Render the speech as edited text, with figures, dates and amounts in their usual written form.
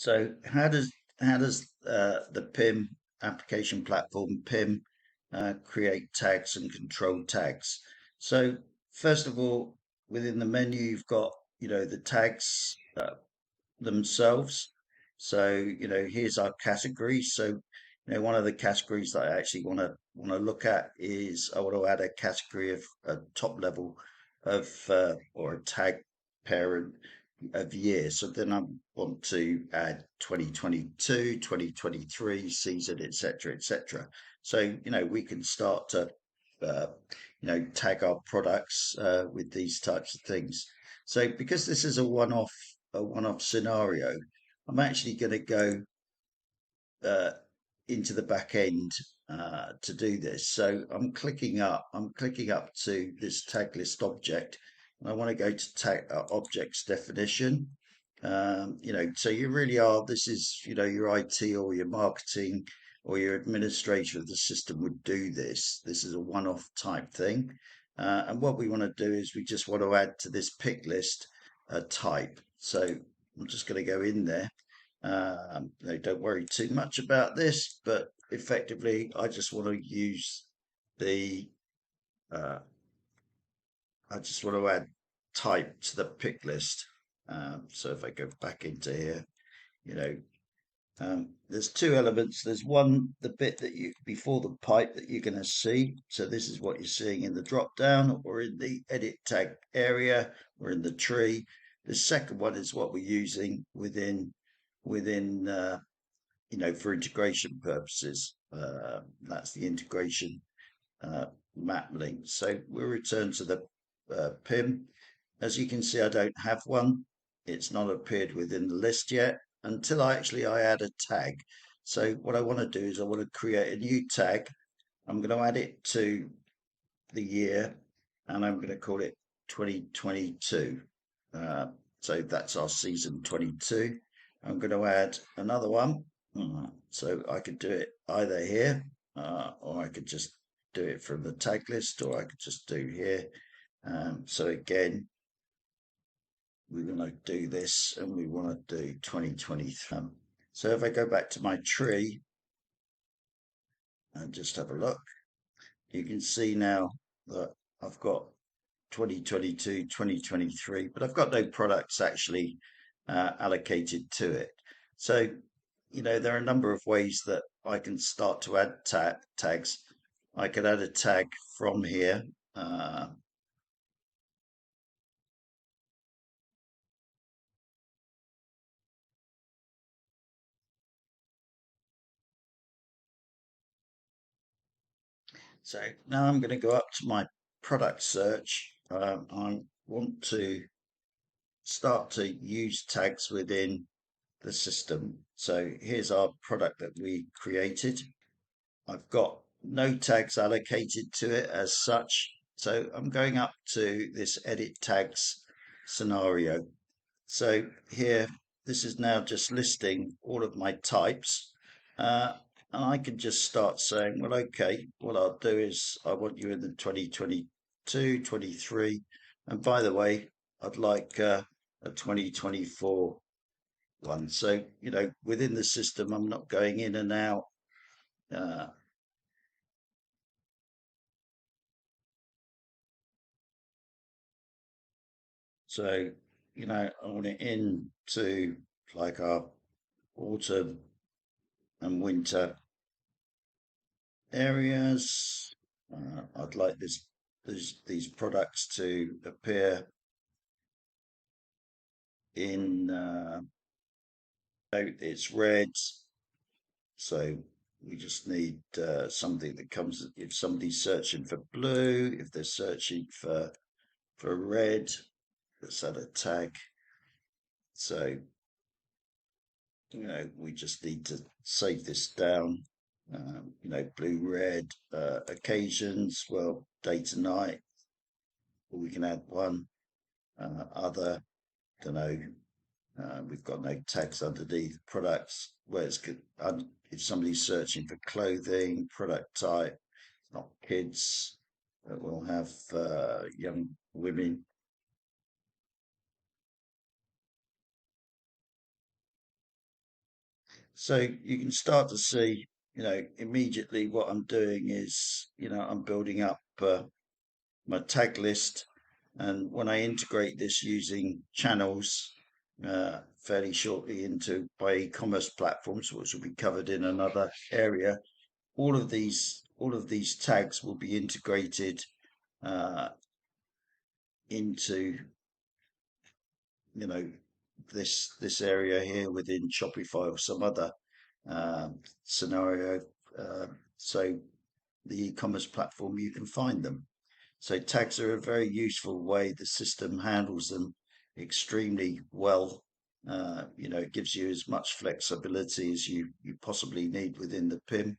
So how does the PIM application platform PIM create tags and control tags? So first of all, within the menu, you've got the tags themselves. So here's our categories. So one of the categories that I actually want to look at is I want to add a category of a top level of or a tag parent of year. So then I want to add 2022, 2023 season, etc., etc. So we can start to uh, tag our products with these types of things. So because this is a one-off scenario, I'm actually going to go uh, into the back end to do this. So I'm clicking up to this tag list object, and I want to go to tag objects definition. So you really are, this is, your IT or your marketing or your administrator of the system would do this. This is a one-off type thing. And what we want to do is we just want to add to this pick list a type. So I'm just going to go in there. Don't worry too much about this, but effectively, I just want to use the, uh, I just want to add type to the pick list. So if I go back into here, you know, there's two elements. There's one, the bit that you before the pipe that you're going to see. So this is what you're seeing in the drop down or in the edit tag area or in the tree. The second one is what we're using within for integration purposes. That's the integration uh, map link. So we'll return to the PIM. As you can see, I don't have one. It's not appeared within the list yet until I add a tag. So what I want to do is I want to create a new tag. I'm going to add it to the year and I'm going to call it 2022. So that's our season 22. I'm going to add another one. So I could do it either here or I could just do it from the tag list or I could just do here. So again, we're going to do this and we want to do 2023. So if I go back to my tree and just have a look, you can see now that I've got 2022, 2023, but I've got no products actually allocated to it. So, there are a number of ways that I can start to add tags. I could add a tag from here. So now I'm going to go up to my product search. I want to start to use tags within the system. So here's our product that we created. I've got no tags allocated to it as such. So I'm going up to this edit tags scenario. So here, this is now just listing all of my types. And I can just start saying, well, okay, what I'll do is I want you in the 2022, 23. And by the way, I'd like a 2024 one. So, within the system, I'm not going in and out. Uh, so, I want it into like our autumn and winter areas. I'd like these products to appear in it's red, so we just need something that comes if somebody's searching for blue, if they're searching for red, let's add a tag. So we just need to save this down. Blue, red, occasions, well, day to night, or we can add one, other, don't know, we've got no tags underneath products, where it's good. If somebody's searching for clothing, product type, not kids, we'll have young women. So you can start to see, immediately what I'm doing is, I'm building up my tag list. And when I integrate this using channels fairly shortly into my e-commerce platforms, which will be covered in another area, all of these tags will be integrated uh, into you know this area here within Shopify or some other scenario. So the e-commerce platform, you can find them. So tags are a very useful way. The system handles them extremely well. It gives you as much flexibility as you possibly need within the PIM.